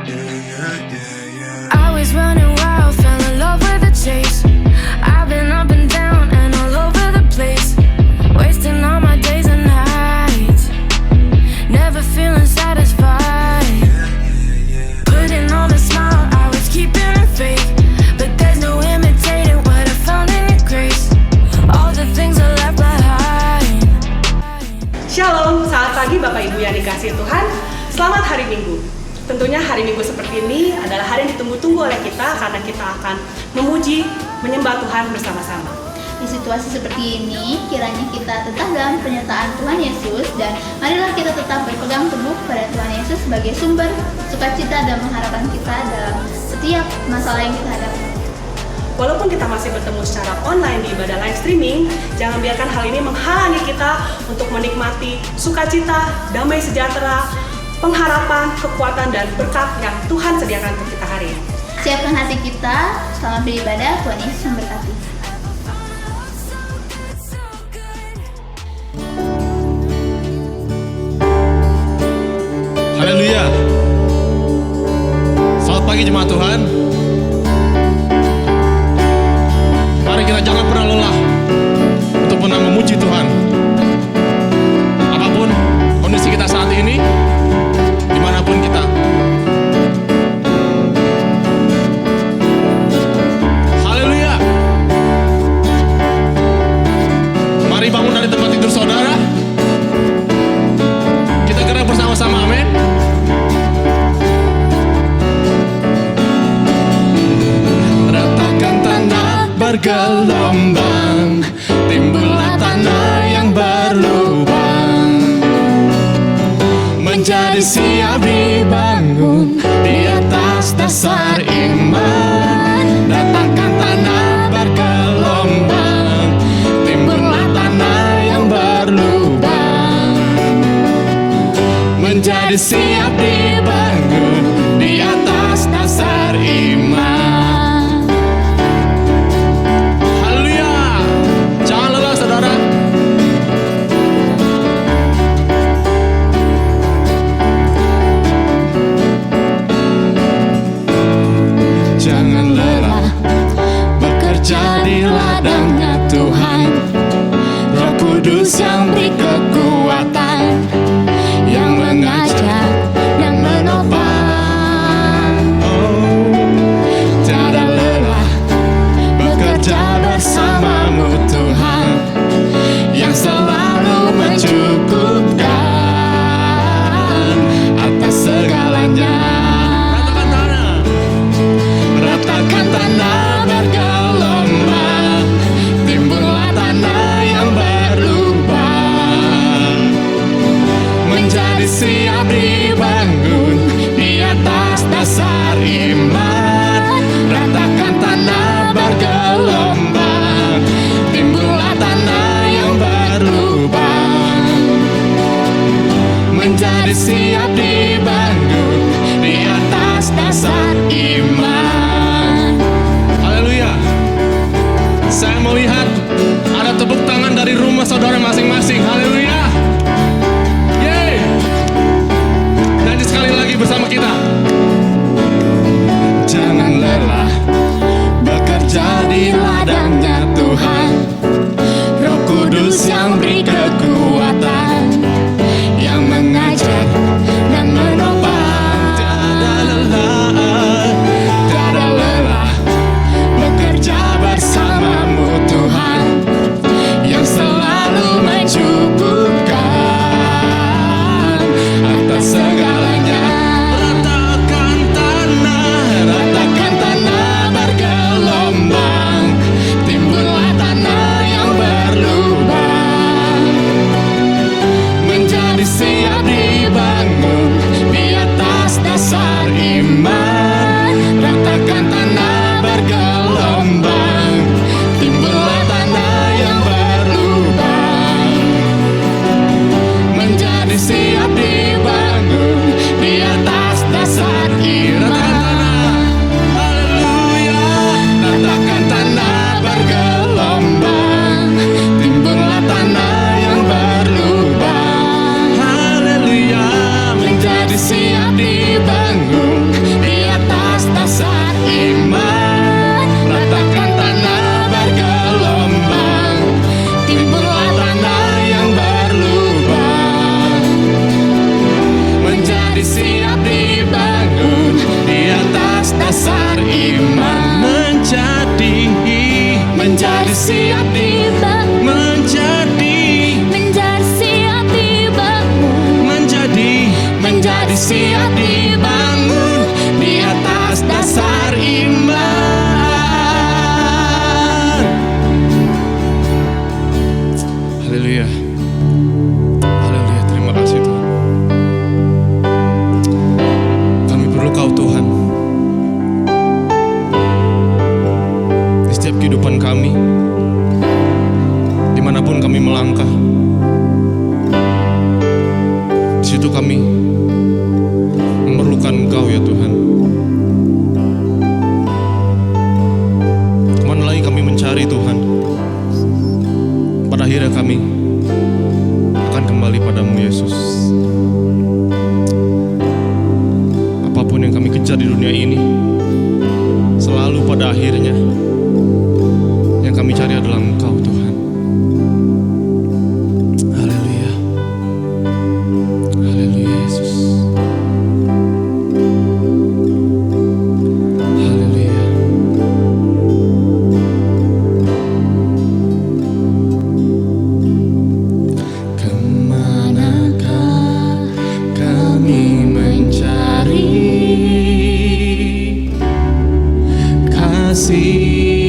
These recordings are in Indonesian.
I was running wild, fell in love with the chase. I've been up and down and all over the place, wasting all my days and nights, never feeling satisfied. Putting on a smile, I was keeping it fake, but there's no imitating what I found in your grace. All the things I left behind. Shalom, selamat pagi Bapak Ibu yang dikasihi Tuhan. Selamat hari Minggu. Tentunya hari Minggu seperti ini adalah hari yang ditunggu-tunggu oleh kita karena kita akan memuji, menyembah Tuhan bersama-sama. Di situasi seperti ini, kiranya kita tetap dalam penyertaan Tuhan Yesus dan marilah kita tetap berpegang teguh pada Tuhan Yesus sebagai sumber sukacita dan pengharapan kita dalam setiap masalah yang kita hadapi. Walaupun kita masih bertemu secara online di ibadah live streaming, jangan biarkan hal ini menghalangi kita untuk menikmati sukacita, damai sejahtera, pengharapan, kekuatan, dan berkat yang Tuhan sediakan untuk kita hari ini. Siapkan hati kita, selamat beribadah, Tuhan Yesus memberkati. Haleluya. Selamat pagi jemaat Tuhan. Mari kita jangan pernah lelah untuk pernah memuji Tuhan. Apapun kondisi kita saat ini, dimanapun kita. Haleluya. Mari bangun dari tempat tidur saudara. Kita gerak bersama-sama, amin. Ratakan tanah bergelombang, timbullah tanah yang berlubang, menjadi siap dibangun di atas dasar iman. Ratakan tanah bergelombang, timbullah tanah yang berlubang, menjadi siap dibangun di atas dasar iman. Jangan lelah bekerja di ladangnya Tuhan. Roh Kudus yang beri kekuatan, yang mengajar dan menopang. Oh, dibangun di atas dasar iman. Haleluya. Haleluya, terima kasih Tuhan. Kami perlu Kau Tuhan. Di setiap kehidupan kami, dimanapun kami melangkah, di situ kami memerlukan Engkau ya Tuhan. Kemana lagi kami mencari Tuhan? Pada akhirnya kami akan kembali padamu Yesus. Apapun yang kami kejar di dunia ini, selalu pada akhirnya yang kami cari adalah Engkau Tuhan. Haleluya. Haleluya Yesus. Haleluya. Kemanakah kami mencari kasih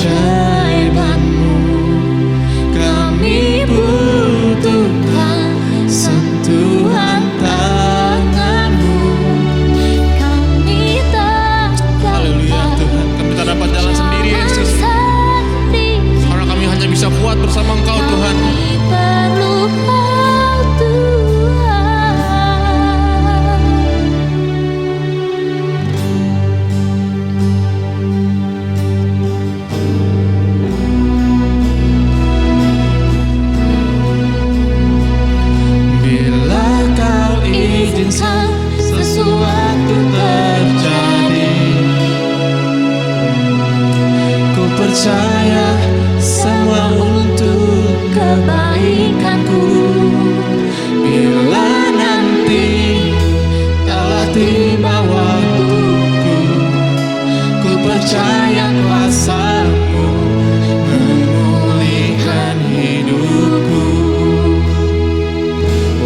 keajaiban-Mu. Kami butuhkan sentuhan tangan-Mu. Kami tak Haleluya Tuhan, kami tak dapat jalan sendiri Yesus, karena kami hanya bisa kuat bersama Engkau Tuhan. Kami perlu Kau Tuhan. Bila Kau izinkan sesuatu terjadi, ku percaya semua untuk kebaikanku. Bila nanti telah tiba waktuku, ku percaya kuasa-Mu memulihkan hidupku.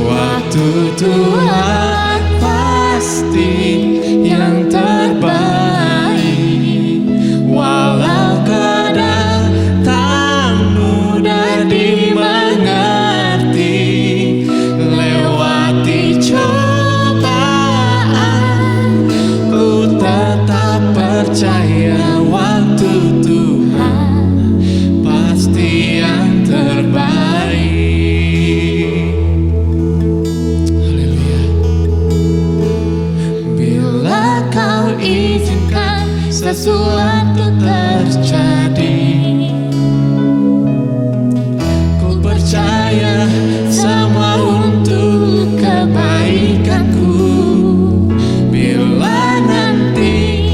Waktu Tuhan pasti yang terbaik, walau kadang tak mudah dimengerti. Lewati cobaan, ku tetap percaya waktu Tuhan pasti yang terbaik. Haleluya. Bila Kau izinkan sesuatu terjadi, ku percaya semua untuk kebaikanku. Bila nanti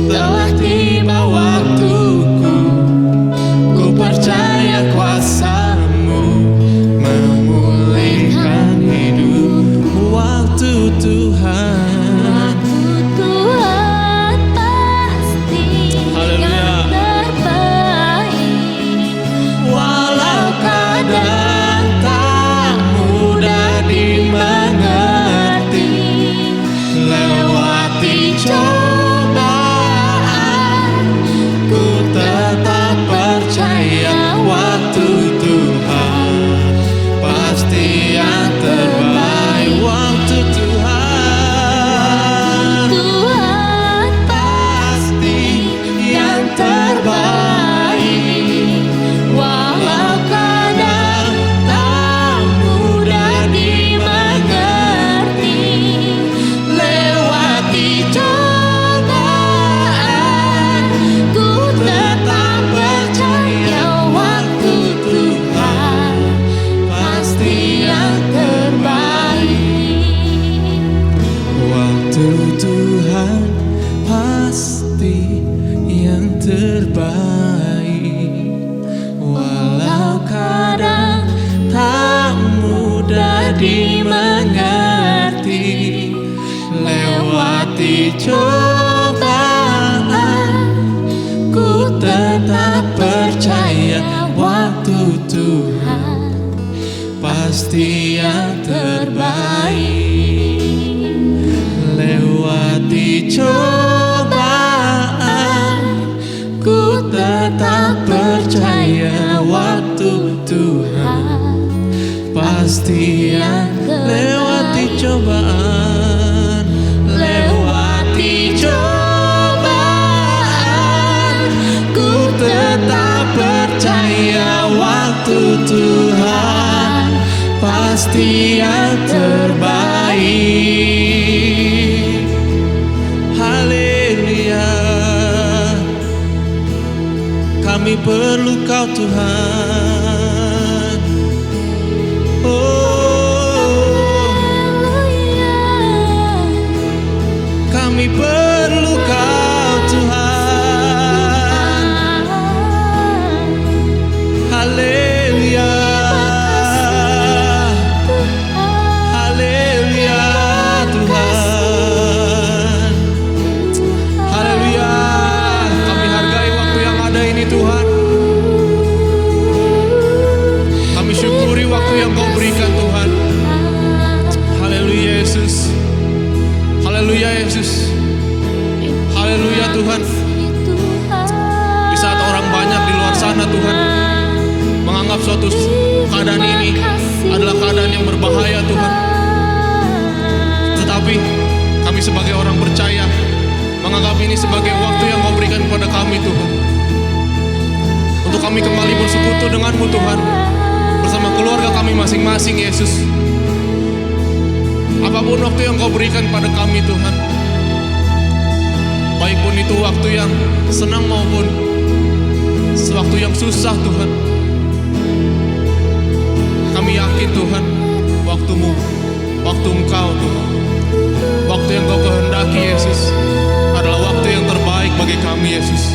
telah tiba waktuku, ku percaya kuasa-Mu memulihkan hidupku. Waktu Tuhan, Tuhan pasti Haleluya. yang terbaik. walau kadang tak mudah dimengerti. Lewati cobaan, ku tetap percaya waktu Tuhan pasti yang terbaik. Waktu Tuhan Tuhan pasti yang terbaik, walau kadang tak mudah dimengerti. Lewati cobaan, ku tetap percaya waktu Tuhan pasti yang terbaik. Waktu Tuhan pasti yang terbaik, walau kadang tak mudah dimengerti. Lewati cobaan, ku tetap percaya waktu Tuhan pasti yang terbaik. Lewati cobaan, ku tetap percaya waktu Tuhan pasti yang lewati cobaan. Lewati cobaan, ku tetap percaya waktu Tuhan pasti yang terbaik. Haleluya. Kami perlu Kau Tuhan. Oh, kami perlu Kau Tuhan. Haleluya. Haleluya Tuhan. Haleluya. Kami hargai waktu yang ada ini Tuhan. Kami syukuri waktu yang Kau berikan Tuhan. Haleluya Yesus. Haleluya Yesus. Haleluya Tuhan. Di saat orang banyak suatu keadaan ini adalah keadaan yang berbahaya Tuhan. Tetapi kami sebagai orang percaya menganggap ini sebagai waktu yang Kau berikan kepada kami Tuhan, untuk kami kembali bersekutu dengan-Mu Tuhan, bersama keluarga kami masing-masing Yesus. Apapun waktu yang Kau berikan pada kami Tuhan, baik pun itu waktu yang senang maupun waktu yang susah Tuhan, kami yakin Tuhan, waktu-Mu, waktu Engkau Tuhan, waktu yang Kau kehendaki Yesus adalah waktu yang terbaik bagi kami Yesus.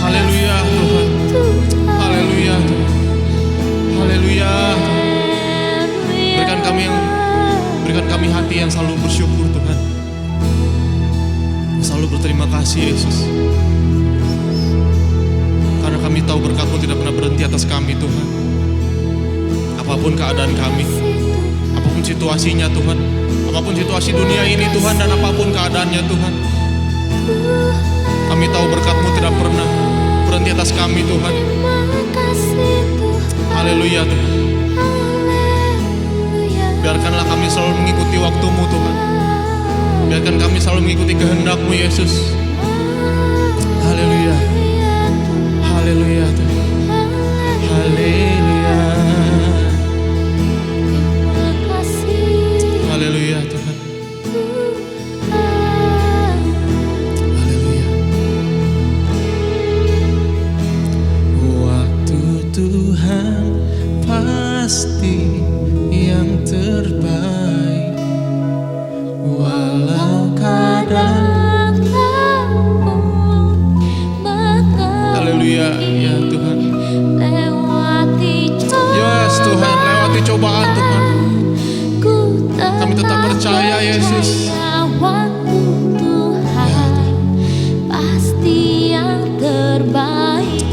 Haleluya Tuhan, haleluya Tuhan, haleluya Tuhan. Berikan kami hati yang selalu bersyukur Tuhan, selalu berterima kasih Yesus, karena kami tahu berkat-Mu tidak pernah berhenti atas kami Tuhan. Apapun keadaan kami, apapun situasinya Tuhan, apapun situasi dunia ini Tuhan, dan apapun keadaannya Tuhan, kami tahu berkat-Mu tidak pernah berhenti atas kami Tuhan. Haleluya Tuhan. Biarkanlah kami selalu mengikuti waktu-Mu Tuhan. Biarkan kami selalu mengikuti kehendak-Mu Yesus. Haleluya. Haleluya Tuhan. Haleluya. Haleluya Tuhan. Haleluya. Waktu Tuhan pasti yang terbaik, walau kadang. Haleluya ya Tuhan. Yes Tuhan, lewati cobaan Tuhan, kami tetap percaya Yesus.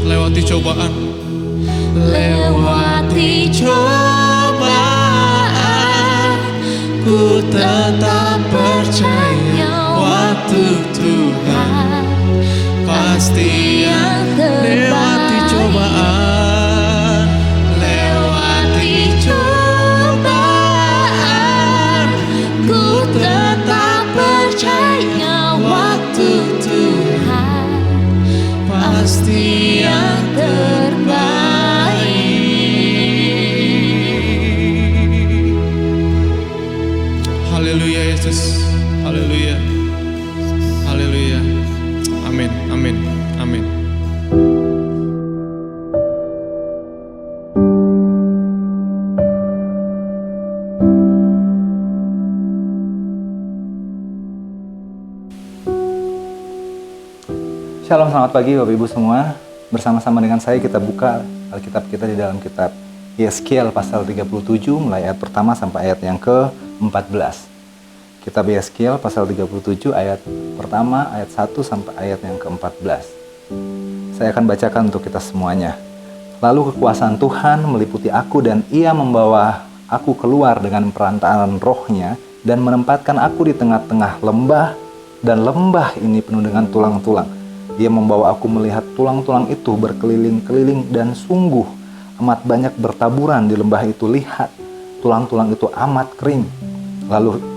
Lewati cobaan, lewati cobaan, ku tetap percaya waktu Tuhan pasti yang lewati cobaan, lewati cobaan, ku tetap percaya waktu Tuhan pasti yang terbaik. Haleluya Yesus, haleluya, haleluya, amin, amin, amin. Shalom, selamat pagi Bapak Ibu semua. Bersama-sama dengan saya kita buka Alkitab kita di dalam kitab Yeskiel pasal 37 mulai ayat pertama sampai ayat yang ke-14. Kitab Yeskiel pasal 37 ayat pertama, ayat 1 sampai ayat yang ke-14. Saya akan bacakan untuk kita semuanya. Lalu kekuasaan Tuhan meliputi aku dan Ia membawa aku keluar dengan perantaraan rohnya dan menempatkan aku di tengah-tengah lembah, dan lembah ini penuh dengan tulang-tulang. Dia membawa aku melihat tulang-tulang itu berkeliling-keliling, dan sungguh amat banyak bertaburan di lembah itu. Lihat, tulang-tulang itu amat kering. Lalu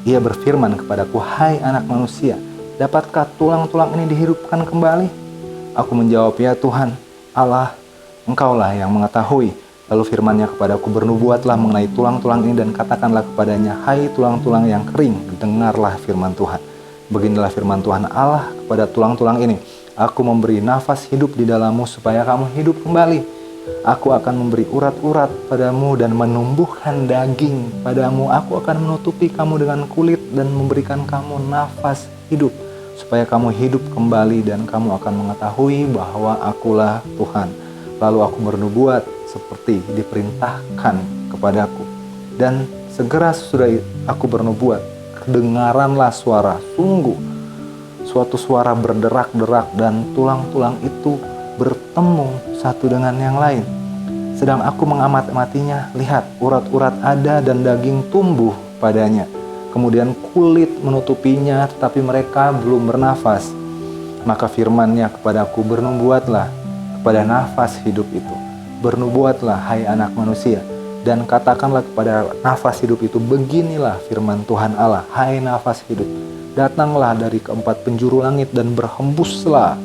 Ia berfirman kepadaku, hai anak manusia, dapatkah tulang-tulang ini dihidupkan kembali? Aku menjawab, ya Tuhan Allah, Engkaulah yang mengetahui. Lalu firman-Nya kepadaku, bernubuatlah mengenai tulang-tulang ini dan katakanlah kepadanya, hai tulang-tulang yang kering, dengarlah firman Tuhan. Beginilah firman Tuhan Allah kepada tulang-tulang ini, aku memberi nafas hidup di dalammu supaya kamu hidup kembali. Aku akan memberi urat-urat padamu dan menumbuhkan daging padamu. Aku akan menutupi kamu dengan kulit dan memberikan kamu nafas hidup supaya kamu hidup kembali, dan kamu akan mengetahui bahwa akulah Tuhan. Lalu aku bernubuat seperti diperintahkan kepadaku, dan segera sesudah aku bernubuat, kedengaranlah suara, sungguh suatu suara berderak-derak, dan tulang-tulang itu bertemu satu dengan yang lain. Sedang aku mengamat-amatinya, lihat, urat-urat ada dan daging tumbuh padanya. Kemudian kulit menutupinya, tetapi mereka belum bernafas. Maka firman-Nya kepadaku, bernubuatlah kepada nafas hidup itu. Bernubuatlah hai anak manusia, dan katakanlah kepada nafas hidup itu, beginilah firman Tuhan Allah, hai nafas hidup, datanglah dari keempat penjuru langit dan berhembuslah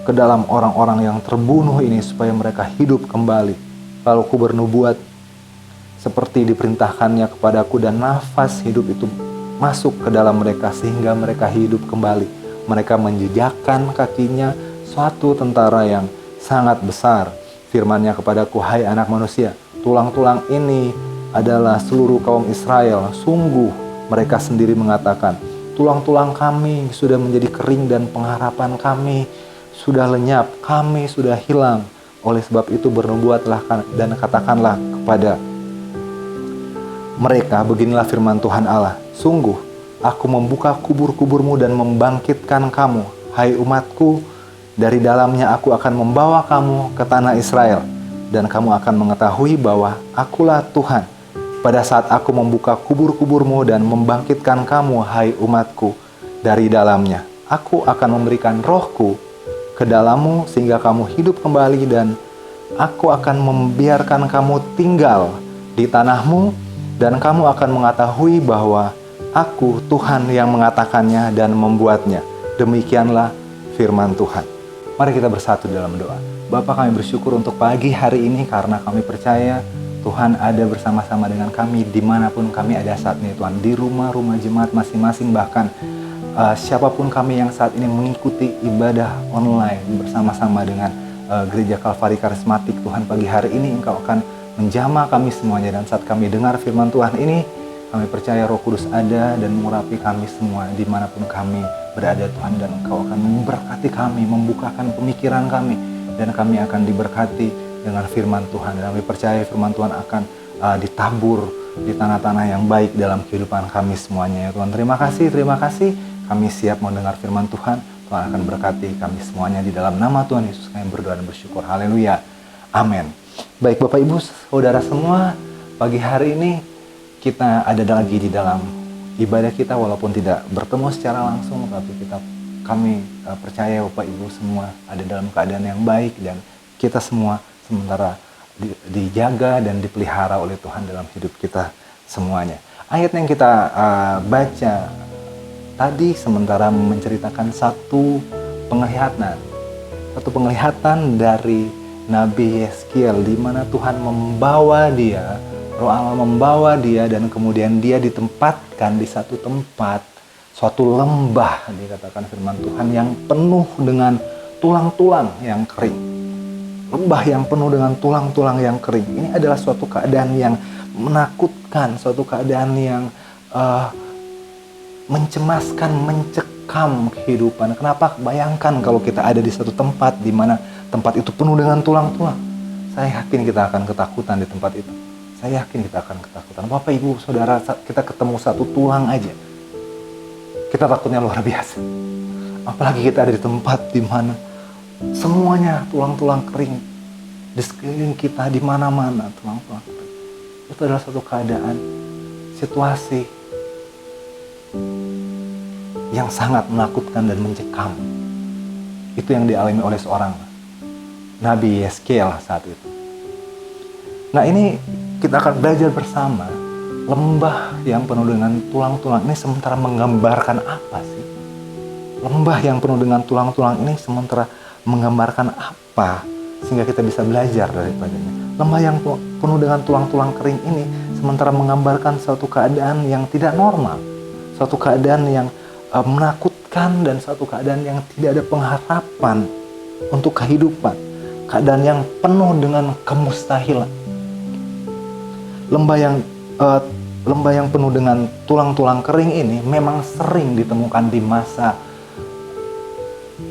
ke dalam orang-orang yang terbunuh ini supaya mereka hidup kembali. Lalu ku bernubuat seperti diperintahkannya kepadaku, dan nafas hidup itu masuk ke dalam mereka sehingga mereka hidup kembali. Mereka menjejakkan kakinya suatu tentara yang sangat besar. Firman-Nya kepadaku, hai anak manusia, tulang-tulang ini adalah seluruh kaum Israel. Sungguh mereka sendiri mengatakan, tulang-tulang kami sudah menjadi kering dan pengharapan kami sudah lenyap, kami sudah hilang. Oleh sebab itu bernubuatlah dan katakanlah kepada mereka, beginilah firman Tuhan Allah, sungguh aku membuka kubur-kuburmu dan membangkitkan kamu, hai umatku, dari dalamnya aku akan membawa kamu ke tanah Israel, dan kamu akan mengetahui bahwa akulah Tuhan. Pada saat aku membuka kubur-kuburmu dan membangkitkan kamu, hai umatku, dari dalamnya, aku akan memberikan rohku ke dalammu sehingga kamu hidup kembali, dan aku akan membiarkan kamu tinggal di tanahmu, dan kamu akan mengetahui bahwa aku Tuhan yang mengatakannya dan membuatnya. Demikianlah firman Tuhan. Mari kita bersatu dalam doa. Bapa, kami bersyukur untuk pagi hari ini karena kami percaya Tuhan ada bersama-sama dengan kami dimanapun kami ada saat ini Tuhan. Di rumah-rumah jemaat masing-masing, bahkan siapapun kami yang saat ini mengikuti ibadah online bersama-sama dengan Gereja Kalvari Karismatik, Tuhan, pagi hari ini Engkau akan menjamah kami semuanya, dan saat kami dengar firman Tuhan ini, kami percaya Roh Kudus ada dan mengurapi kami semua dimanapun kami berada Tuhan, dan Engkau akan memberkati kami, membukakan pemikiran kami, dan kami akan diberkati dengan firman Tuhan. Dan kami percaya firman Tuhan akan ditabur di tanah-tanah yang baik dalam kehidupan kami semuanya ya Tuhan. Terima kasih. Kami siap mendengar firman Tuhan. Tuhan akan berkati kami semuanya di dalam nama Tuhan Yesus kami berdoa dan bersyukur. Haleluya. Amin. Baik Bapak Ibu Saudara semua, pagi hari ini kita ada lagi di dalam ibadah kita, walaupun tidak bertemu secara langsung, tapi kami percaya Bapak Ibu semua ada dalam keadaan yang baik, dan kita semua sementara dijaga dan dipelihara oleh Tuhan dalam hidup kita semuanya. Ayat yang kita baca tadi sementara menceritakan satu penglihatan dari Nabi Yeskiel, di mana Tuhan membawa dia, Roh Allah membawa dia, dan kemudian dia ditempatkan di satu tempat, suatu lembah, dikatakan firman Tuhan, yang penuh dengan tulang-tulang yang kering. Lembah yang penuh dengan tulang-tulang yang kering. Ini adalah suatu keadaan yang menakutkan, suatu keadaan yang mencemaskan, mencekam kehidupan. Kenapa? Bayangkan kalau kita ada di satu tempat di mana tempat itu penuh dengan tulang-tulang. Saya yakin kita akan ketakutan di tempat itu. Saya yakin kita akan ketakutan. Bapak, Ibu, Saudara, kita ketemu satu tulang aja, kita takutnya luar biasa. Apalagi kita ada di tempat di mana semuanya tulang-tulang kering. Di sekeliling kita, di mana-mana tulang-tulang kering. Itu adalah satu keadaan, situasi yang sangat menakutkan dan mencekam. Itu yang dialami oleh seorang Nabi Yeskiel saat itu. Nah, ini kita akan belajar bersama, lembah yang penuh dengan tulang-tulang ini sementara menggambarkan apa sih? Lembah yang penuh dengan tulang-tulang ini sementara menggambarkan apa? Sehingga kita bisa belajar daripadanya. Lembah yang penuh dengan tulang-tulang kering ini sementara menggambarkan suatu keadaan yang tidak normal, suatu keadaan yang menakutkan, dan suatu keadaan yang tidak ada pengharapan untuk kehidupan. Keadaan yang penuh dengan kemustahilan. Lembah yang penuh dengan tulang-tulang kering ini memang sering ditemukan di masa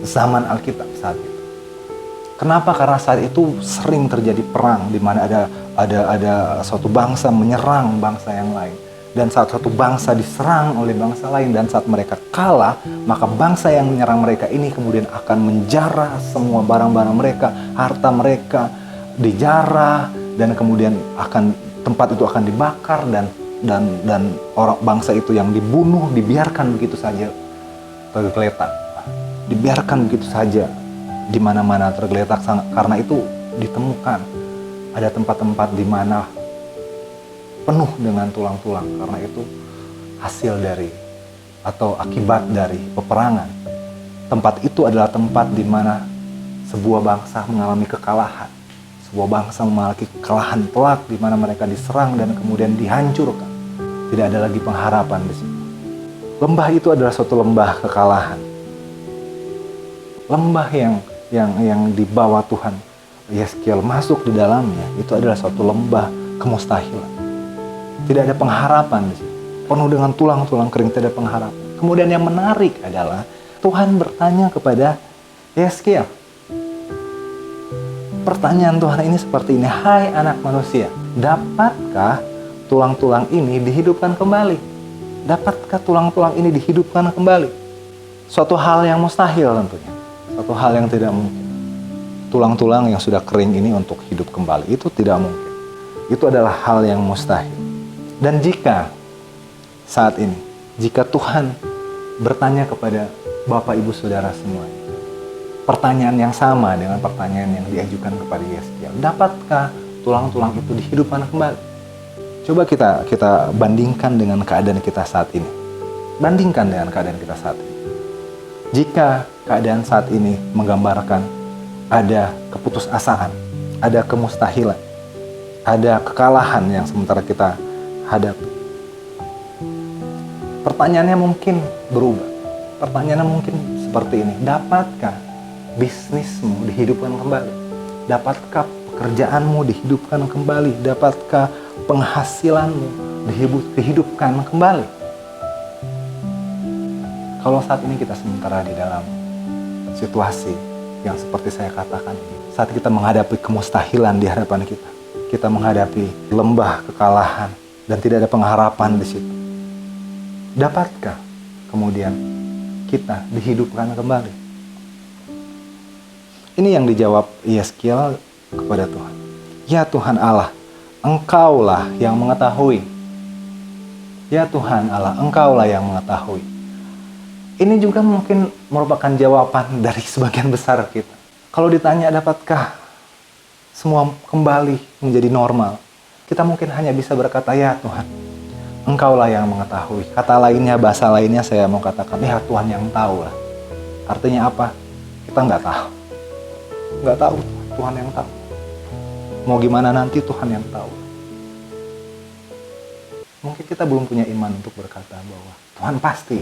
zaman Alkitab saat itu. Kenapa? Karena saat itu sering terjadi perang, di mana ada suatu bangsa menyerang bangsa yang lain, dan saat satu bangsa diserang oleh bangsa lain, dan saat mereka kalah, maka bangsa yang menyerang mereka ini kemudian akan menjarah semua barang-barang mereka, harta mereka dijarah, dan kemudian tempat itu akan dibakar, dan orang bangsa itu yang dibunuh dibiarkan begitu saja tergeletak, dibiarkan begitu saja di mana-mana tergeletak, karena itu ditemukan ada tempat-tempat di mana penuh dengan tulang-tulang, karena itu hasil dari atau akibat dari peperangan. Tempat itu adalah tempat di mana sebuah bangsa mengalami kekalahan. Sebuah bangsa mengalami kekalahan telak di mana mereka diserang dan kemudian dihancurkan. Tidak ada lagi pengharapan di situ. Lembah itu adalah suatu lembah kekalahan. Lembah yang dibawa Tuhan Yeskiel masuk di dalamnya, itu adalah suatu lembah kemustahilan. Tidak ada pengharapan di situ. Penuh dengan tulang-tulang kering, tidak ada pengharapan. Kemudian yang menarik adalah Tuhan bertanya kepada Yeskiel. Pertanyaan Tuhan ini seperti ini, "Hai anak manusia, dapatkah tulang-tulang ini dihidupkan kembali? Dapatkah tulang-tulang ini dihidupkan kembali?" Suatu hal yang mustahil tentunya. Suatu hal yang tidak mungkin. Tulang-tulang yang sudah kering ini untuk hidup kembali, itu tidak mungkin. Itu adalah hal yang mustahil. Dan jika saat ini, jika Tuhan bertanya kepada Bapak Ibu Saudara semuanya, pertanyaan yang sama dengan pertanyaan yang diajukan kepada Yeskiel, dapatkah tulang-tulang itu dihidupkan kembali? Coba kita bandingkan dengan keadaan kita saat ini. Bandingkan dengan keadaan kita saat ini. Jika keadaan saat ini menggambarkan ada keputusasaan, ada kemustahilan, ada kekalahan yang sementara kita hadapi, pertanyaannya mungkin berubah. Pertanyaannya mungkin seperti ini, dapatkah bisnismu dihidupkan kembali? Dapatkah pekerjaanmu dihidupkan kembali? Dapatkah penghasilanmu dihidupkan kembali? Kalau saat ini kita sementara di dalam situasi yang seperti saya katakan ini, saat kita menghadapi kemustahilan di hadapan kita, kita menghadapi lembah kekalahan dan tidak ada pengharapan di situ, dapatkah kemudian kita dihidupkan kembali? Ini yang dijawab Yeskiel kepada Tuhan. Ya Tuhan Allah, Engkaulah yang mengetahui. Ya Tuhan Allah, Engkaulah yang mengetahui. Ini juga mungkin merupakan jawaban dari sebagian besar kita. Kalau ditanya dapatkah semua kembali menjadi normal, kita mungkin hanya bisa berkata, ya Tuhan, Engkaulah yang mengetahui. Kata lainnya, bahasa lainnya saya mau katakan, ya Tuhan yang tahu lah. Artinya apa? Kita nggak tahu. Nggak tahu, Tuhan yang tahu. Mau gimana nanti Tuhan yang tahu. Mungkin kita belum punya iman untuk berkata bahwa Tuhan pasti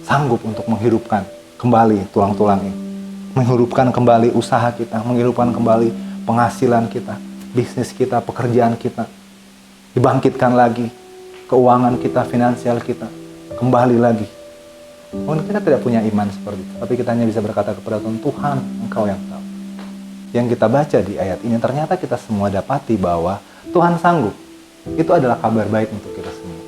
sanggup untuk menghidupkan kembali tulang-tulang ini. Menghidupkan kembali usaha kita, menghidupkan kembali penghasilan kita, bisnis kita, pekerjaan kita. Dibangkitkan lagi keuangan kita, finansial kita, kembali lagi. Mungkin kita tidak punya iman seperti itu, tapi kita hanya bisa berkata kepada Tuhan, Tuhan, Engkau yang tahu. Yang kita baca di ayat ini, ternyata kita semua dapati bahwa Tuhan sanggup. Itu adalah kabar baik untuk kita semua.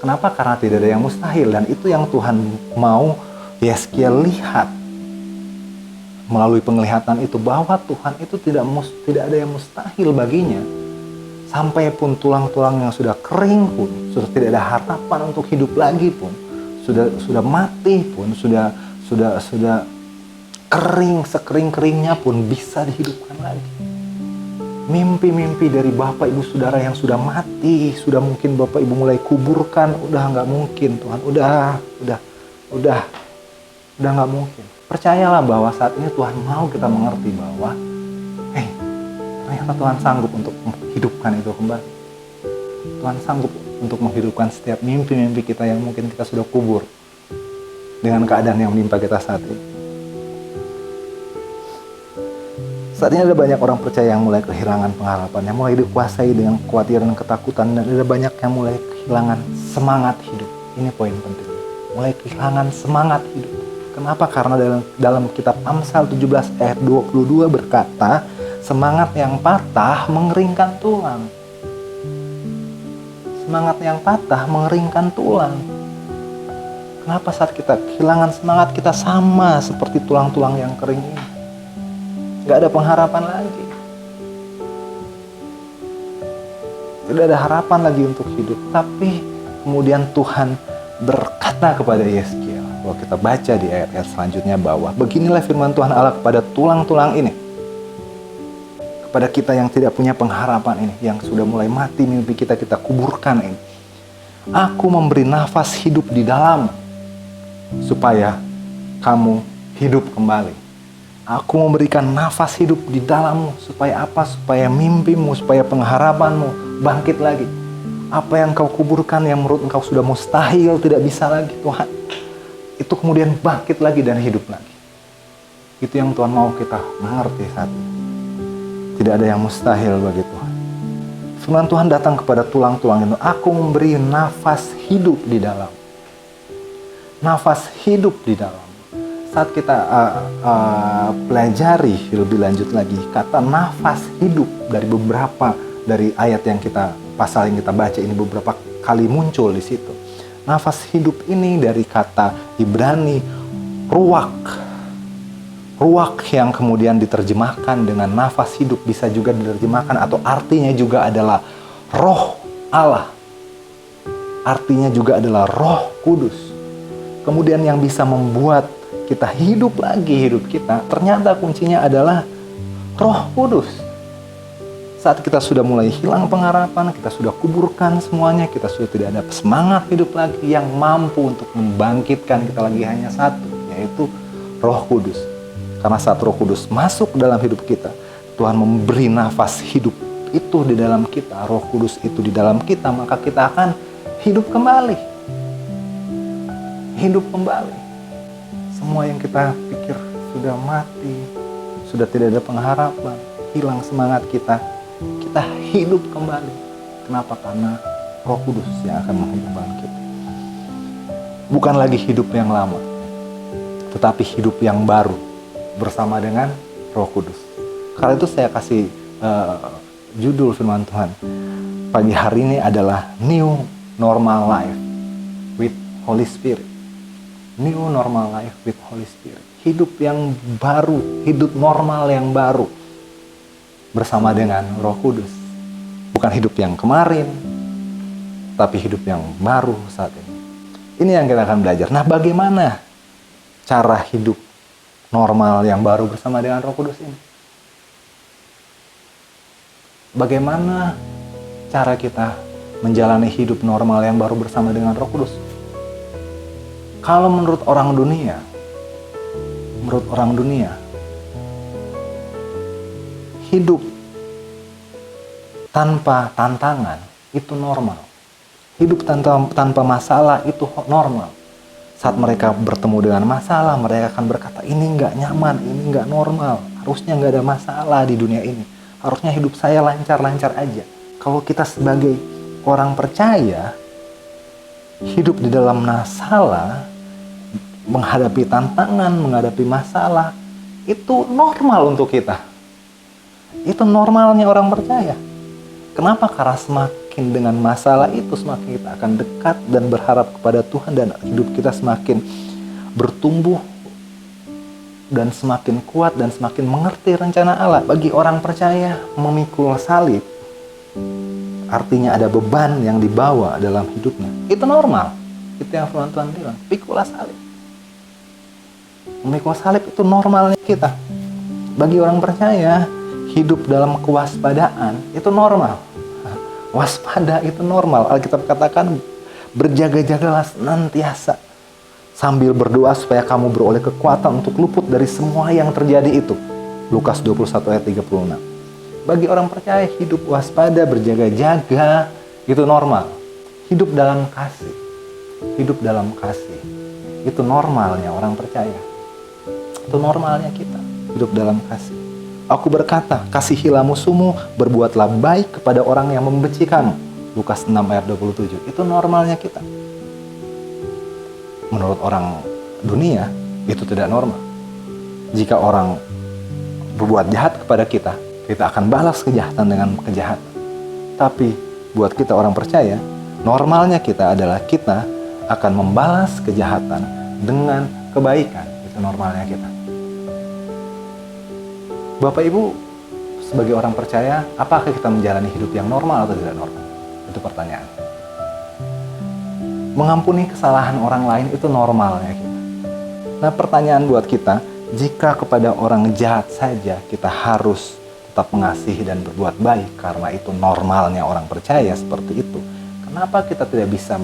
Kenapa? Karena tidak ada yang mustahil, dan itu yang Tuhan mau Yeskiel lihat melalui penglihatan itu, bahwa Tuhan itu tidak ada yang mustahil baginya. Sampai pun tulang-tulang yang sudah kering pun, sudah tidak ada harapan untuk hidup lagi pun, sudah mati pun, sudah kering, sekering-keringnya pun bisa dihidupkan lagi. Mimpi-mimpi dari Bapak Ibu Saudara yang sudah mati, sudah mungkin Bapak Ibu mulai kuburkan, udah nggak mungkin Tuhan, udah nggak mungkin. Percayalah bahwa saat ini Tuhan mau kita mengerti bahwa, ternyata Tuhan sanggup untuk menghidupkan itu kembali. Tuhan sanggup untuk menghidupkan setiap mimpi-mimpi kita yang mungkin kita sudah kubur dengan keadaan yang menimpa kita saat ini. Saat ini ada banyak orang percaya yang mulai kehilangan pengharapan, yang mulai dikuasai dengan kekhawatiran dan ketakutan, dan ada banyak yang mulai kehilangan semangat hidup. Ini poin penting. Mulai kehilangan semangat hidup. Kenapa? Karena dalam kitab Amsal 17 ayat 22 berkata, semangat yang patah mengeringkan tulang. Semangat yang patah mengeringkan tulang. Kenapa saat kita kehilangan semangat, kita sama seperti tulang-tulang yang kering ini? Gak ada pengharapan lagi. Tidak ada harapan lagi untuk hidup. Tapi kemudian Tuhan berkata kepada Yeskiel, Kalau kita baca di ayat-ayat selanjutnya bahwa beginilah firman Tuhan Allah kepada tulang-tulang ini, kepada kita yang tidak punya pengharapan ini, yang sudah mulai mati mimpi kita kuburkan ini. Aku memberi nafas hidup di dalam supaya kamu hidup kembali. Aku memberikan nafas hidup di dalammu supaya apa? Supaya mimpimu, supaya pengharapanmu bangkit lagi. Apa yang kau kuburkan yang menurut engkau sudah mustahil, tidak bisa lagi, Tuhan, itu kemudian bangkit lagi dan hidup lagi. Itu yang Tuhan mau kita mengerti saat ini. Tidak ada yang mustahil bagi Tuhan. Firman Tuhan datang kepada tulang-tulang itu. Aku memberi nafas hidup di dalam. Nafas hidup di dalam. Saat kita pelajari lebih lanjut lagi, kata nafas hidup dari ayat yang pasal yang kita baca ini beberapa kali muncul di situ. Nafas hidup ini dari kata Ibrani ruach. Ruach yang kemudian diterjemahkan dengan nafas hidup bisa juga diterjemahkan atau artinya juga adalah roh Allah. Artinya juga adalah Roh Kudus. Kemudian yang bisa membuat kita hidup lagi hidup kita, ternyata kuncinya adalah Roh Kudus. Saat kita sudah mulai hilang pengharapan, kita sudah kuburkan semuanya, kita sudah tidak ada semangat hidup lagi, yang mampu untuk membangkitkan kita lagi hanya satu, yaitu Roh Kudus. Karena saat Roh Kudus masuk dalam hidup kita, Tuhan memberi nafas hidup itu di dalam kita, Roh Kudus itu di dalam kita, maka kita akan hidup kembali. Hidup kembali. Semua yang kita pikir sudah mati, sudah tidak ada pengharapan, hilang semangat kita hidup kembali. Kenapa? Karena Roh Kudus yang akan menghidupkan kita. Bukan lagi hidup yang lama, tetapi hidup yang baru bersama dengan Roh Kudus. Karena itu saya kasih judul firman Tuhan pagi hari ini adalah New Normal Life with Holy Spirit. New Normal Life with Holy Spirit. Hidup yang baru, hidup normal yang baru bersama dengan Roh Kudus. Bukan hidup yang kemarin, tapi hidup yang baru saat ini. Ini yang kita akan belajar. Nah, bagaimana cara hidup normal yang baru bersama dengan Roh Kudus ini? Bagaimana cara kita menjalani hidup normal yang baru bersama dengan Roh Kudus? Kalau menurut orang dunia, hidup tanpa tantangan itu normal. Hidup tanpa masalah itu normal. Saat mereka bertemu dengan masalah, mereka akan berkata, ini nggak nyaman, ini nggak normal. Harusnya nggak ada masalah di dunia ini. Harusnya hidup saya lancar-lancar aja. Kalau kita sebagai orang percaya, hidup di dalam masalah, menghadapi tantangan, menghadapi masalah, itu normal untuk kita. Itu normalnya orang percaya. Kenapa? Karena semakin dengan masalah itu, semakin kita akan dekat dan berharap kepada Tuhan, dan hidup kita semakin bertumbuh dan semakin kuat dan semakin mengerti rencana Allah. Bagi orang percaya, memikul salib artinya ada beban yang dibawa dalam hidupnya. Itu normal. Itu yang firman Tuhan bilang, pikulah salib. Memikul salib itu normalnya kita. Bagi orang percaya, hidup dalam kewaspadaan itu normal. Waspada itu normal. Alkitab katakan, berjaga-jagalah senantiasa sambil berdoa supaya kamu beroleh kekuatan untuk luput dari semua yang terjadi itu. Lukas 21 ayat 36. Bagi orang percaya, hidup waspada, berjaga-jaga itu normal. Hidup dalam kasih. Hidup dalam kasih. Itu normalnya orang percaya. Itu normalnya kita. Hidup dalam kasih. Aku berkata, kasihilah musuhmu, berbuatlah baik kepada orang yang membenci kamu. Lukas 6 ayat 27. Itu normalnya kita. Menurut orang dunia, itu tidak normal. Jika orang berbuat jahat kepada kita, kita akan balas kejahatan dengan kejahatan. Tapi buat kita orang percaya, normalnya kita adalah kita akan membalas kejahatan dengan kebaikan. Itu normalnya kita. Bapak Ibu, sebagai orang percaya, apakah kita menjalani hidup yang normal atau tidak normal? Itu pertanyaan. Mengampuni kesalahan orang lain itu normalnya kita. Nah, pertanyaan buat kita, jika kepada orang jahat saja kita harus tetap mengasihi dan berbuat baik karena itu normalnya orang percaya seperti itu, kenapa kita tidak bisa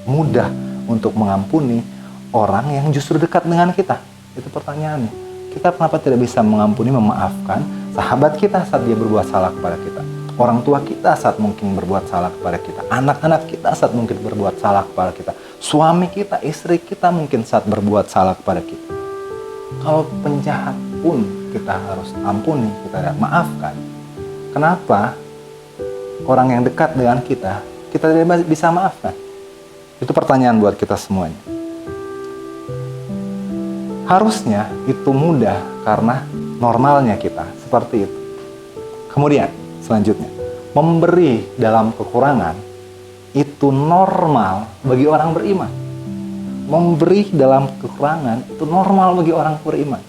mudah untuk mengampuni orang yang justru dekat dengan kita? Itu pertanyaannya. Kita kenapa tidak bisa mengampuni, memaafkan sahabat kita saat dia berbuat salah kepada kita, orang tua kita saat mungkin berbuat salah kepada kita, anak-anak kita saat mungkin berbuat salah kepada kita, suami kita, istri kita mungkin saat berbuat salah kepada kita. Kalau penjahat pun kita harus ampuni, kita tidak maafkan, kenapa orang yang dekat dengan kita tidak bisa maafkan? Itu pertanyaan buat kita semuanya. Harusnya itu mudah karena normalnya kita seperti itu. Kemudian selanjutnya, memberi dalam kekurangan itu normal bagi orang beriman. Memberi dalam kekurangan itu normal bagi orang beriman.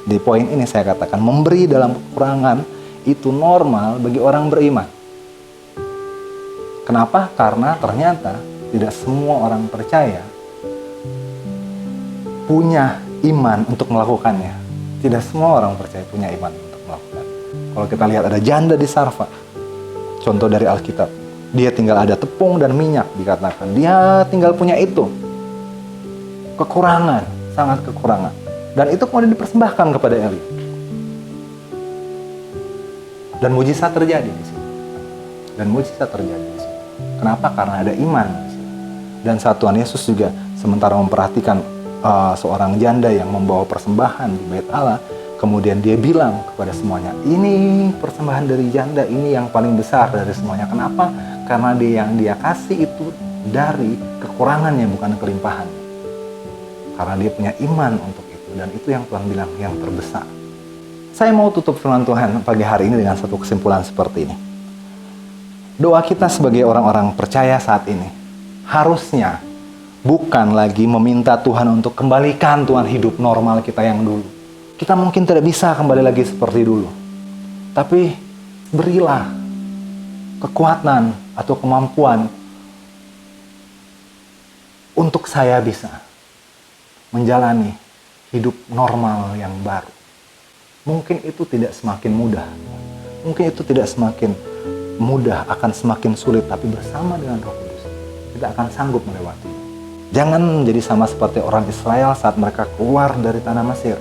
Di poin ini saya katakan, memberi dalam kekurangan itu normal bagi orang beriman. Kenapa? Karena ternyata tidak semua orang percaya punya iman untuk melakukannya. Tidak semua orang percaya punya iman untuk melakukan. Kalau kita lihat ada janda di Sarfa, contoh dari Alkitab, dia tinggal ada tepung dan minyak dikatakan. Dia tinggal punya itu. Kekurangan, sangat kekurangan. Dan itu kemudian dipersembahkan kepada Eli. Dan mujizat terjadi di situ. Kenapa? Karena ada iman di situ. Dan saat Tuhan Yesus juga sementara memperhatikan seorang janda yang membawa persembahan di bait Allah, kemudian dia bilang kepada semuanya, ini persembahan dari janda ini yang paling besar dari semuanya. Kenapa? Karena yang dia kasih itu dari kekurangannya, bukan kelimpahan. Karena dia punya iman untuk itu, dan itu yang Tuhan bilang yang terbesar. Saya mau tutup firman Tuhan pagi hari ini dengan satu kesimpulan seperti ini. Doa kita sebagai orang-orang percaya saat ini harusnya bukan lagi meminta Tuhan untuk kembalikan Tuhan hidup normal kita yang dulu. Kita mungkin tidak bisa kembali lagi seperti dulu. Tapi berilah kekuatan atau kemampuan untuk saya bisa menjalani hidup normal yang baru. Mungkin itu tidak semakin mudah. Mungkin itu tidak semakin mudah, akan semakin sulit. Tapi bersama dengan Roh Kudus, kita akan sanggup melewati. Jangan menjadi sama seperti orang Israel saat mereka keluar dari tanah Mesir.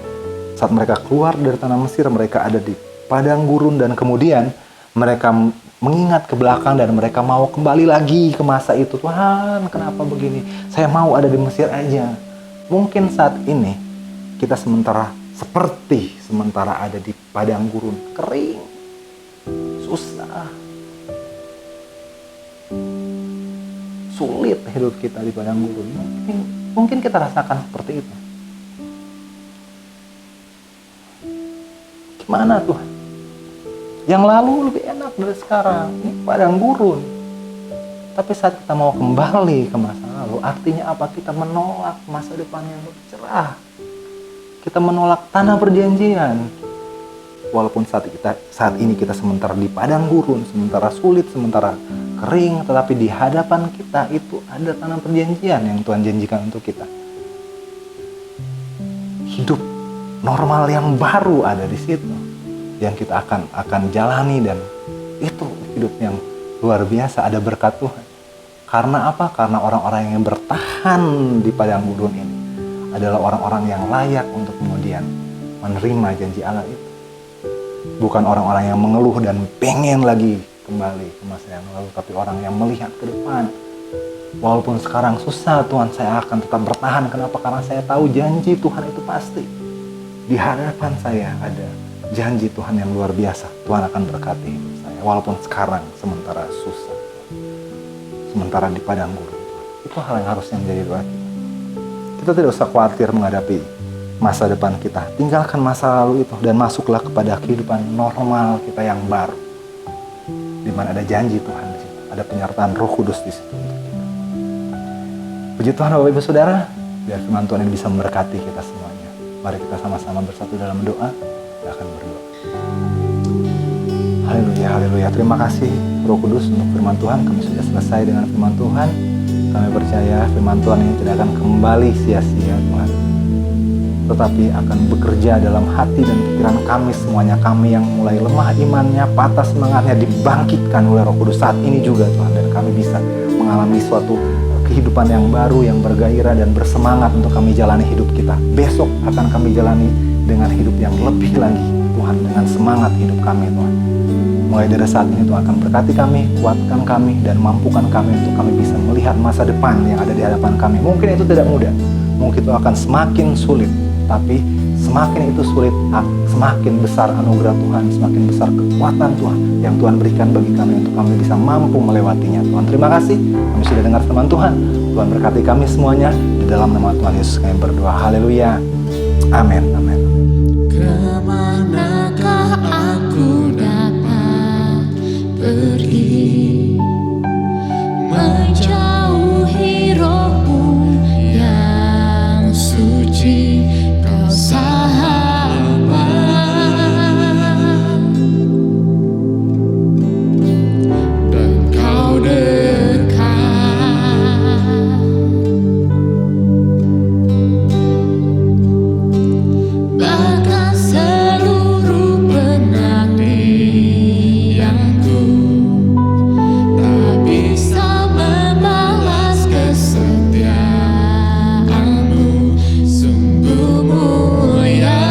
Saat mereka keluar dari tanah Mesir, mereka ada di padang gurun dan kemudian mereka mengingat ke belakang dan mereka mau kembali lagi ke masa itu. Tuhan, kenapa begini? Saya mau ada di Mesir aja. Mungkin saat ini kita sementara ada di padang gurun, kering, susah, sulit hidup kita di padang gurun. Mungkin kita rasakan seperti itu. Gimana Tuhan? Yang lalu lebih enak dari sekarang. Ini padang gurun. Tapi saat kita mau kembali ke masa lalu, artinya apa? Kita menolak masa depan yang lebih cerah. Kita menolak tanah perjanjian. Walaupun saat ini kita sementara di padang gurun, sementara sulit, sementara kering, tetapi di hadapan kita itu ada tanah perjanjian yang Tuhan janjikan untuk kita. Hidup normal yang baru ada di situ, yang kita akan jalani, dan itu hidup yang luar biasa, ada berkat Tuhan. Karena apa? Karena orang-orang yang bertahan di padang gurun ini adalah orang-orang yang layak untuk kemudian menerima janji Allah itu. Bukan orang-orang yang mengeluh dan pengen lagi kembali ke masa yang lalu, tapi orang yang melihat ke depan. Walaupun sekarang susah, Tuhan, saya akan tetap bertahan. Kenapa? Karena saya tahu janji Tuhan itu pasti. Di hadapan saya ada janji Tuhan yang luar biasa. Tuhan akan berkati hidup saya. Walaupun sekarang sementara susah, sementara di padang gurun. Itu hal yang harusnya menjadi doa kita. Kita tidak usah khawatir menghadapi masa depan kita. Tinggalkan masa lalu itu dan masuklah kepada kehidupan normal kita yang baru, di mana ada janji Tuhan di situ, ada penyertaan Roh Kudus di situ untuk kita. Puji Tuhan Bapak Ibu Saudara, biar firman Tuhan ini bisa memberkati kita semuanya. Mari kita sama-sama bersatu dalam doa. Kita akan berdoa. Haleluya, haleluya. Terima kasih Roh Kudus untuk firman Tuhan. Kami sudah selesai dengan firman Tuhan. Kami percaya firman Tuhan ini tidak akan kembali sia-sia, Tuhan. tetapi akan bekerja dalam hati dan pikiran kami semuanya. Kami yang mulai lemah imannya, patah semangatnya, dibangkitkan oleh Roh Kudus saat ini juga Tuhan, dan kami bisa mengalami suatu kehidupan yang baru, yang bergairah dan bersemangat untuk kami jalani hidup kita. Besok akan kami jalani dengan hidup yang lebih lagi Tuhan, dengan semangat hidup kami Tuhan. Mulai dari saat ini Tuhan akan berkati kami, kuatkan kami, dan mampukan kami untuk kami bisa melihat masa depan yang ada di hadapan kami. Mungkin itu tidak mudah, mungkin itu akan semakin sulit, tapi semakin itu sulit, semakin besar anugerah Tuhan, semakin besar kekuatan Tuhan yang Tuhan berikan bagi kami untuk kami bisa mampu melewatinya. Tuhan, terima kasih, kami sudah dengar firman Tuhan. Tuhan berkati kami semuanya, di dalam nama Tuhan Yesus kami berdoa. Haleluya. Amin. Amin. Kemanakah aku dapat pergi, menjauhi Roh-Mu yang suci, Kau sahabat, dan Kau dekat. Bahkan seluruh penantianku tak bisa membalas kesetiaan-Mu, sungguh mulia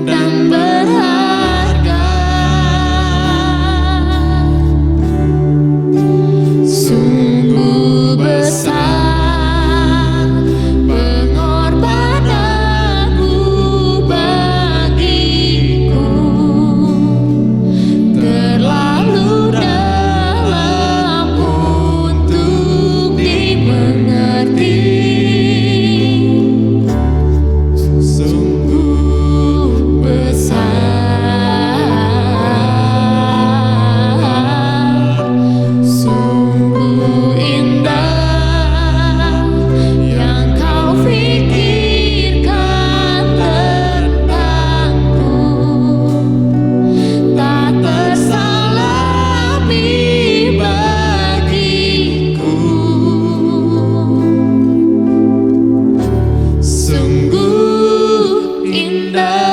dan berharga, sungguh besar pengorbanan-Mu bagiku, terlalu dalam untuk dimengerti, sungguh besar, sungguh indah yang Kau fikirkan tentangku, tak tersalami bagiku, sungguh indah.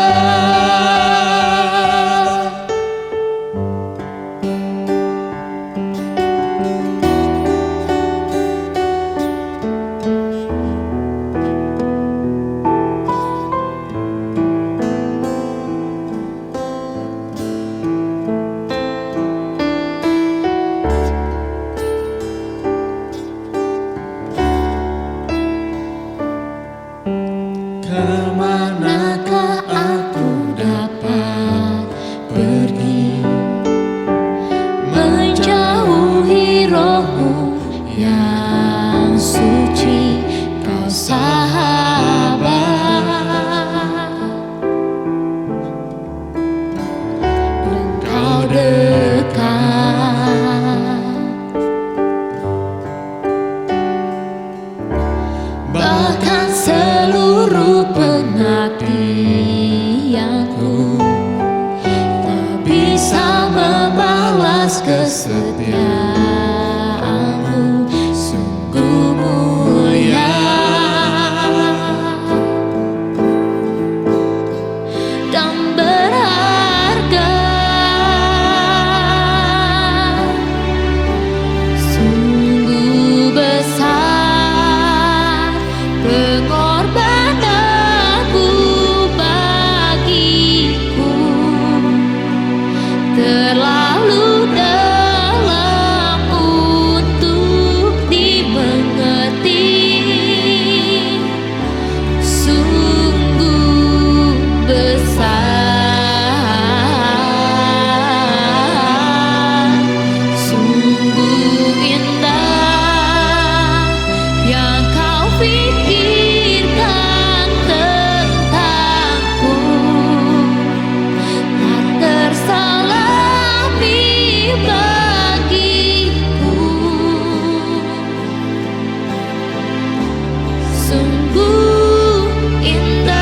Kemanakah aku dapat pergi, menjauhi Roh-Mu yang suci, Kau sahabat, dan Kau dekat. Bahkan seluruh penantianku tak bisa membalas kesetiaan-Mu, sungguh mulia dan berharga, sungguh besar pengorbanan-Mu bagiku, terlalu dalam untuk dimengerti, sungguh besar, sungguh indah yang Kau fikirkan tentangku, tak tersalami bagiku, sungguh indah,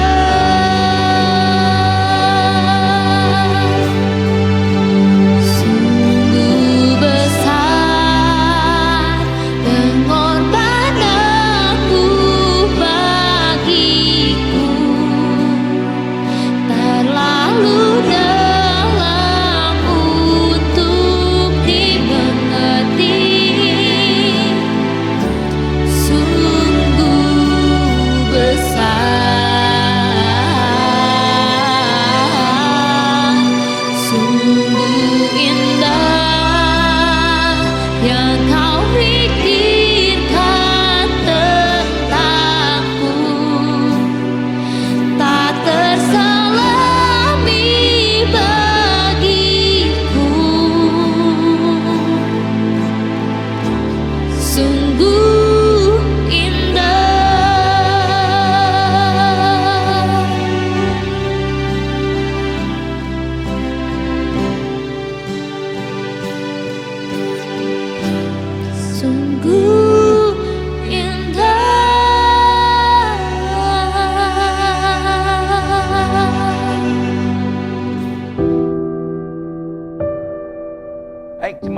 sungguh besar pengorbanan-Mu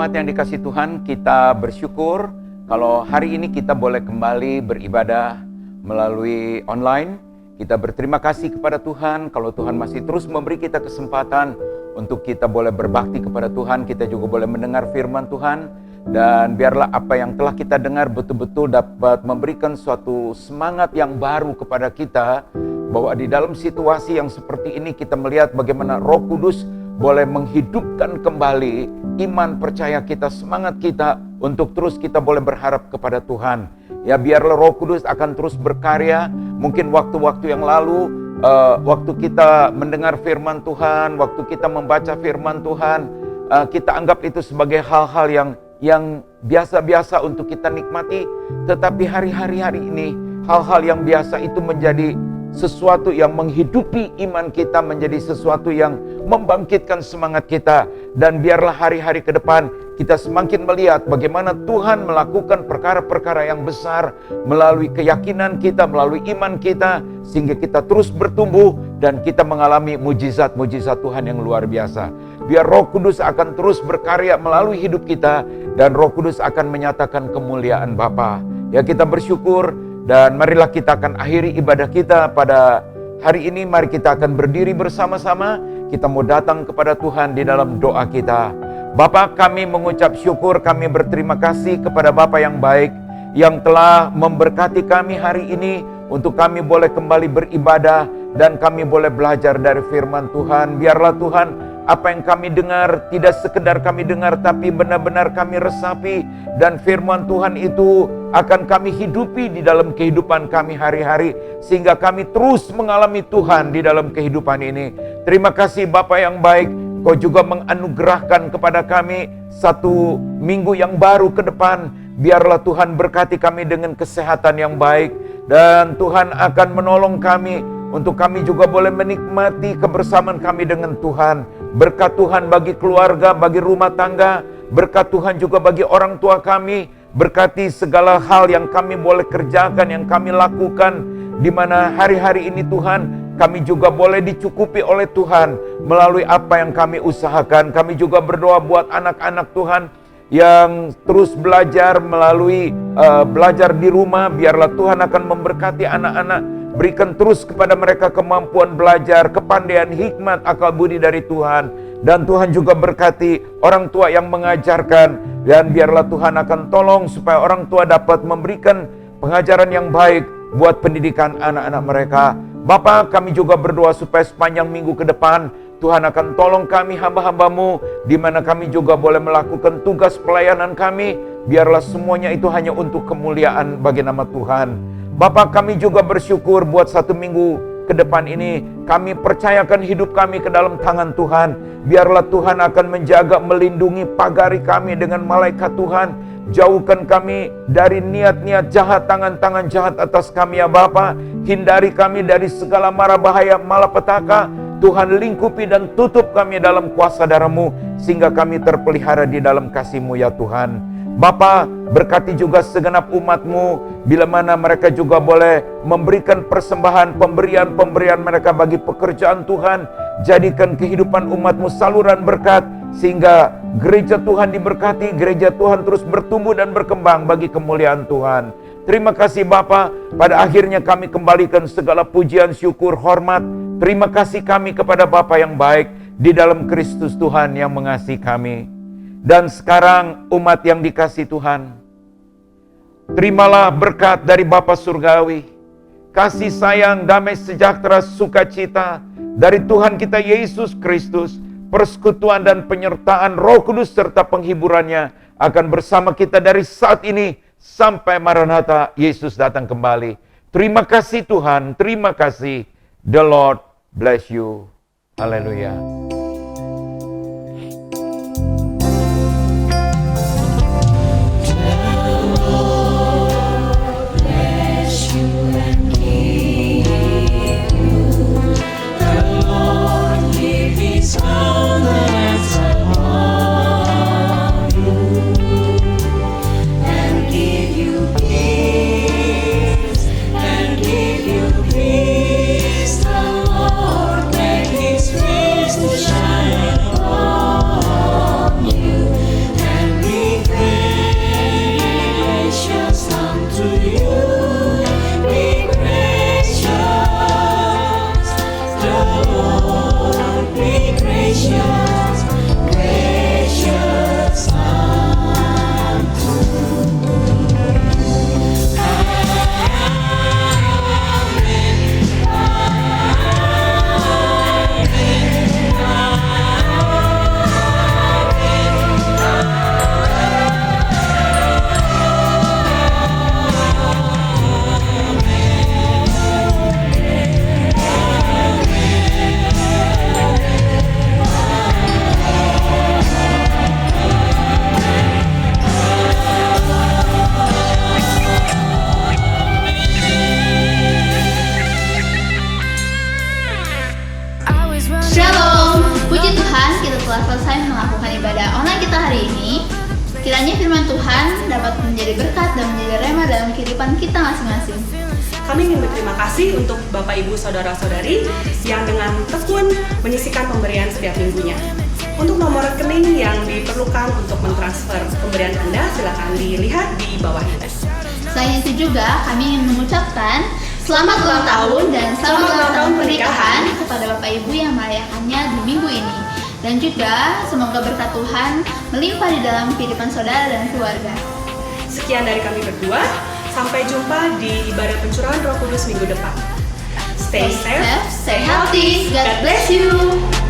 umat yang dikasih Tuhan, kita bersyukur kalau hari ini kita boleh kembali beribadah melalui online. Kita berterima kasih kepada Tuhan kalau Tuhan masih terus memberi kita kesempatan untuk kita boleh berbakti kepada Tuhan. Kita juga boleh mendengar firman Tuhan. Dan biarlah apa yang telah kita dengar betul-betul dapat memberikan suatu semangat yang baru kepada kita. Bahwa di dalam situasi yang seperti ini kita melihat bagaimana Roh Kudus boleh menghidupkan kembali iman percaya kita, semangat kita untuk terus kita boleh berharap kepada Tuhan. Ya, biarlah Roh Kudus akan terus berkarya. Mungkin waktu-waktu yang lalu, waktu kita mendengar firman Tuhan, waktu kita membaca firman Tuhan, kita anggap itu sebagai hal-hal yang biasa-biasa untuk kita nikmati. Tetapi hari-hari ini, hal-hal yang biasa itu menjadi sesuatu yang menghidupi iman kita, menjadi sesuatu yang membangkitkan semangat kita. Dan biarlah hari-hari ke depan kita semakin melihat bagaimana Tuhan melakukan perkara-perkara yang besar melalui keyakinan kita, melalui iman kita, sehingga kita terus bertumbuh dan kita mengalami mujizat-mujizat Tuhan yang luar biasa. Biar Roh Kudus akan terus berkarya melalui hidup kita, dan Roh Kudus akan menyatakan kemuliaan Bapa. Ya, kita bersyukur. Dan marilah kita akan akhiri ibadah kita pada hari ini. Mari kita akan berdiri bersama-sama. Kita mau datang kepada Tuhan di dalam doa kita. Bapa, kami mengucap syukur, kami berterima kasih kepada Bapa yang baik, yang telah memberkati kami hari ini untuk kami boleh kembali beribadah dan kami boleh belajar dari firman Tuhan. Biarlah Tuhan, apa yang kami dengar tidak sekedar kami dengar, tapi benar-benar kami resapi, dan firman Tuhan itu akan kami hidupi di dalam kehidupan kami hari-hari, sehingga kami terus mengalami Tuhan di dalam kehidupan ini. Terima kasih Bapa yang baik, Kau juga menganugerahkan kepada kami satu minggu yang baru ke depan. Biarlah Tuhan berkati kami dengan kesehatan yang baik, dan Tuhan akan menolong kami untuk kami juga boleh menikmati kebersamaan kami dengan Tuhan. Berkat Tuhan bagi keluarga, bagi rumah tangga. Berkat Tuhan juga bagi orang tua kami. Berkati segala hal yang kami boleh kerjakan, yang kami lakukan. Di mana hari-hari ini Tuhan, kami juga boleh dicukupi oleh Tuhan melalui apa yang kami usahakan. Kami juga berdoa buat anak-anak Tuhan yang terus belajar melalui belajar di rumah. Biarlah Tuhan akan memberkati anak-anak. Berikan terus kepada mereka kemampuan belajar, kepandaian, hikmat, akal budi dari Tuhan. Dan Tuhan juga berkati orang tua yang mengajarkan. Dan biarlah Tuhan akan tolong supaya orang tua dapat memberikan pengajaran yang baik buat pendidikan anak-anak mereka. Bapa, kami juga berdoa supaya sepanjang minggu ke depan Tuhan akan tolong kami hamba-hambamu, di mana kami juga boleh melakukan tugas pelayanan kami. Biarlah semuanya itu hanya untuk kemuliaan bagi nama Tuhan. Bapa, kami juga bersyukur buat satu minggu ke depan ini. Kami percayakan hidup kami ke dalam tangan Tuhan. Biarlah Tuhan akan menjaga, melindungi, pagari kami dengan malaikat Tuhan. Jauhkan kami dari niat-niat jahat, tangan-tangan jahat atas kami ya Bapa. Hindari kami dari segala mara bahaya, malapetaka. Tuhan lingkupi dan tutup kami dalam kuasa darah-Mu, sehingga kami terpelihara di dalam kasih-Mu ya Tuhan. Bapa, berkati juga segenap umat-Mu, bila mana mereka juga boleh memberikan persembahan, pemberian-pemberian mereka bagi pekerjaan Tuhan. Jadikan kehidupan umat-Mu saluran berkat, sehingga gereja Tuhan diberkati, gereja Tuhan terus bertumbuh dan berkembang bagi kemuliaan Tuhan. Terima kasih Bapa, pada akhirnya kami kembalikan segala pujian, syukur, hormat. Terima kasih kami kepada Bapa yang baik di dalam Kristus Tuhan yang mengasihi kami. Dan sekarang umat yang dikasihi Tuhan, terimalah berkat dari Bapa Surgawi, kasih sayang, damai sejahtera, sukacita dari Tuhan kita Yesus Kristus, persekutuan dan penyertaan Roh Kudus serta penghiburannya akan bersama kita dari saat ini sampai Maranatha Yesus datang kembali. Terima kasih Tuhan, terima kasih. The Lord bless you. Haleluya. Shine. kita hari ini. Kiranya firman Tuhan dapat menjadi berkat dan menjadi rema dalam kehidupan kita masing-masing. Kami ingin berterima kasih untuk Bapak Ibu Saudara-saudari yang dengan tekun menyisihkan pemberian setiap minggunya. Untuk nomor rekening yang diperlukan untuk mentransfer pemberian Anda, silakan dilihat di bawah ini. Selain itu juga kami ingin mengucapkan selamat ulang tahun dan selamat ulang tahun pernikahan kepada Bapak Ibu yang merayakannya di minggu ini. Dan juga semoga berkat Tuhan melimpah di dalam kehidupan saudara dan keluarga. Sekian dari kami berdua. Sampai jumpa di ibadah pencurahan Roh Kudus minggu depan. Stay safe, Stay healthy. God bless you.